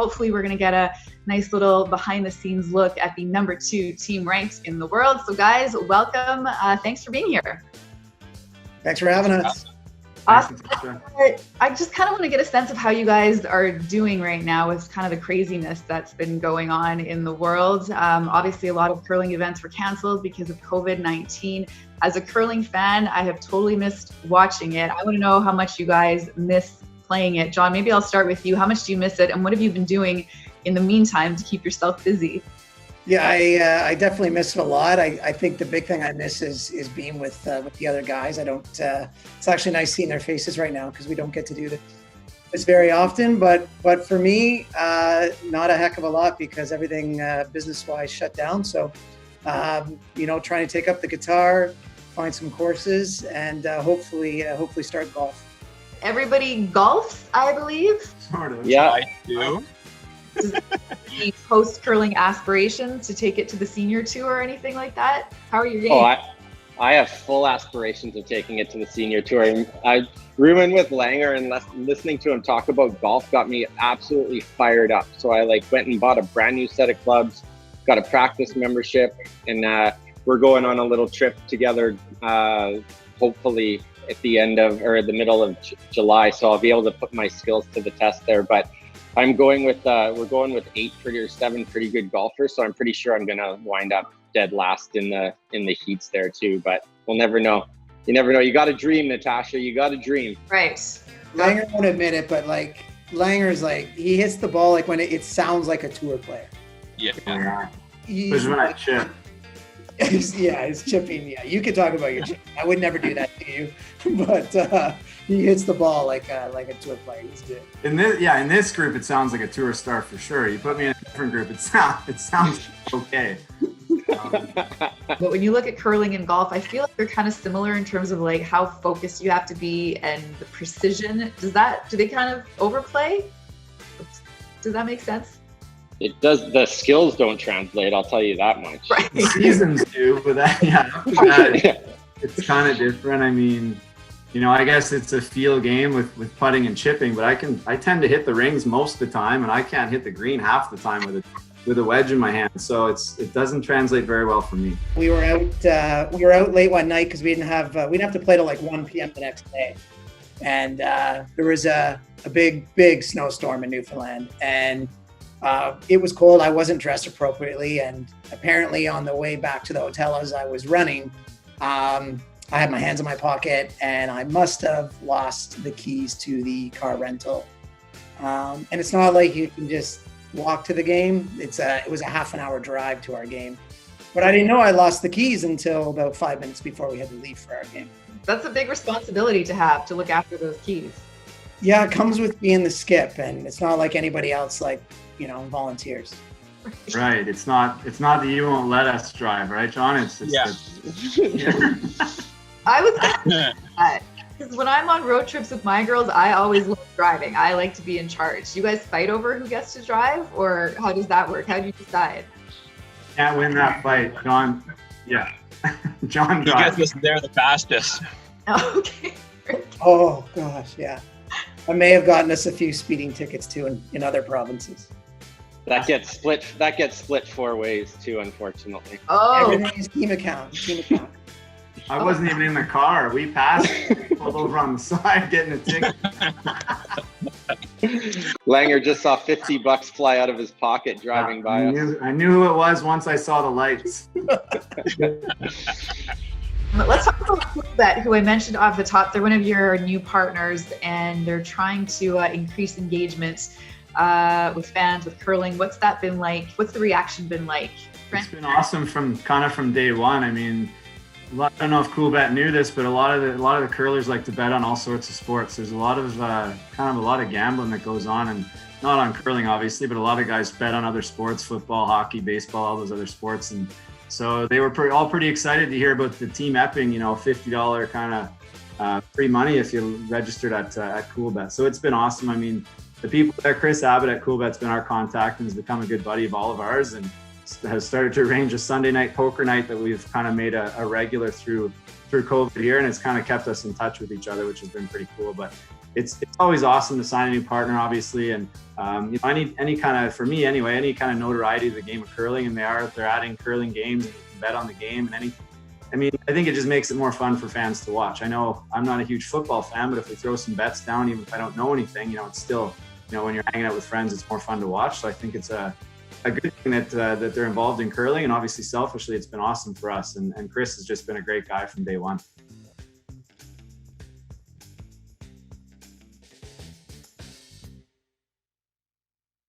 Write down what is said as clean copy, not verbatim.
hopefully we're going to get a nice little behind the scenes look at the #2 team ranked in the world. So guys, welcome. Thanks for being here. Thanks for having us. Awesome. I just kind of want to get a sense of how you guys are doing right now with kind of the craziness that's been going on in the world. Obviously, a lot of curling events were canceled because of COVID-19. As a curling fan, I have totally missed watching it. I want to know how much you guys miss playing it. John, maybe I'll start with you. How much do you miss it? And what have you been doing in the meantime to keep yourself busy? Yeah, I definitely miss it a lot. I think the big thing I miss is being with the other guys. I don't. It's actually nice seeing their faces right now because we don't get to do this very often. But for me, not a heck of a lot because everything business-wise shut down. So, trying to take up the guitar, find some courses, and hopefully start golf. Everybody golfs, I believe. Sort of. Yeah, I do. Any post curling aspirations to take it to the senior tour or anything like that? How are your games? Oh, I have full aspirations of taking it to the senior tour. I rooming with Langer and listening to him talk about golf got me absolutely fired up. So I went and bought a brand new set of clubs, got a practice membership, and we're going on a little trip together. Hopefully at the end of or the middle of July, so I'll be able to put my skills to the test there. But I'm going with we're going with 8 or 7 pretty good golfers, so I'm pretty sure I'm gonna wind up dead last in the heats there too. But we'll never know. You never know. You got to dream, Natasha. You got to dream. Right. Langer won't admit it, but Langer's he hits the ball when it sounds like a tour player. Yeah. Especially when I chip. It's chipping. Yeah, you could talk about your chipping. I would never do that to you, but he hits the ball like a tour player. He's good. In this group, it sounds like a tour star for sure. You put me in a different group, it sounds okay. But when you look at curling and golf, I feel like they're kind of similar in terms of how focused you have to be and the precision. Do they kind of overplay? Does that make sense? It does. The skills don't translate, I'll tell you that much. Right. The seasons do, but it's kind of different. I mean, I guess it's a feel game with putting and chipping, but I tend to hit the rings most of the time, and I can't hit the green half the time with a wedge in my hand. So it doesn't translate very well for me. We were out late one night because we didn't have to play till 1 p.m. the next day, and there was a big snowstorm in Newfoundland, and it was cold. I wasn't dressed appropriately, and apparently on the way back to the hotel as I was running, I had my hands in my pocket, and I must have lost the keys to the car rental. And it's not like you can just walk to the game. It was a half an hour drive to our game, but I didn't know I lost the keys until about 5 minutes before we had to leave for our game. That's a big responsibility to have to look after those keys. Yeah, it comes with being the skip, and it's not like anybody else volunteers. Right. It's not that you won't let us drive, right, John? I was because when I'm on road trips with my girls, I always love driving. I like to be in charge. Do you guys fight over who gets to drive, or how does that work? How do you decide? Can't win that fight, John. Yeah. John drives. You guys listen, they're the fastest. Okay. Oh gosh, yeah. I may have gotten us a few speeding tickets too in other provinces. That gets split 4 ways too, unfortunately. Oh. Everything is team account. I wasn't even in the car. We passed, pulled over on the side, getting a ticket. Langer just saw $50 fly out of his pocket driving by us. I knew who it was once I saw the lights. Let's talk about Coolbet, who I mentioned off the top. They're one of your new partners, and they're trying to increase engagement with fans, with curling. What's that been like? What's the reaction been like? It's been awesome from day one. I mean, I don't know if Coolbet knew this, but a lot of the curlers like to bet on all sorts of sports. There's a lot of gambling that goes on, and not on curling obviously, but a lot of guys bet on other sports, football, hockey, baseball, all those other sports. And so they were all pretty excited to hear about the Team Epping, $50 kind of free money if you registered at Coolbet. So it's been awesome. I mean, the people there, Chris Abbott at Coolbet's been our contact and has become a good buddy of all of ours, and has started to arrange a Sunday night poker night that we've kind of made a regular through through COVID here, and it's kind of kept us in touch with each other, which has been pretty cool. But it's always awesome to sign a new partner, obviously, and you know, any kind of, for me anyway, any kind of notoriety to the game of curling, and they're adding curling games, and you can bet on the game and anything. I mean, I think it just makes it more fun for fans to watch. I know I'm not a huge football fan, but if we throw some bets down, even if I don't know anything, you know, it's still, you know, when you're hanging out with friends, it's more fun to watch. So I think it's a good thing that they're involved in curling, and obviously selfishly, it's been awesome for us. And Chris has just been a great guy from day one.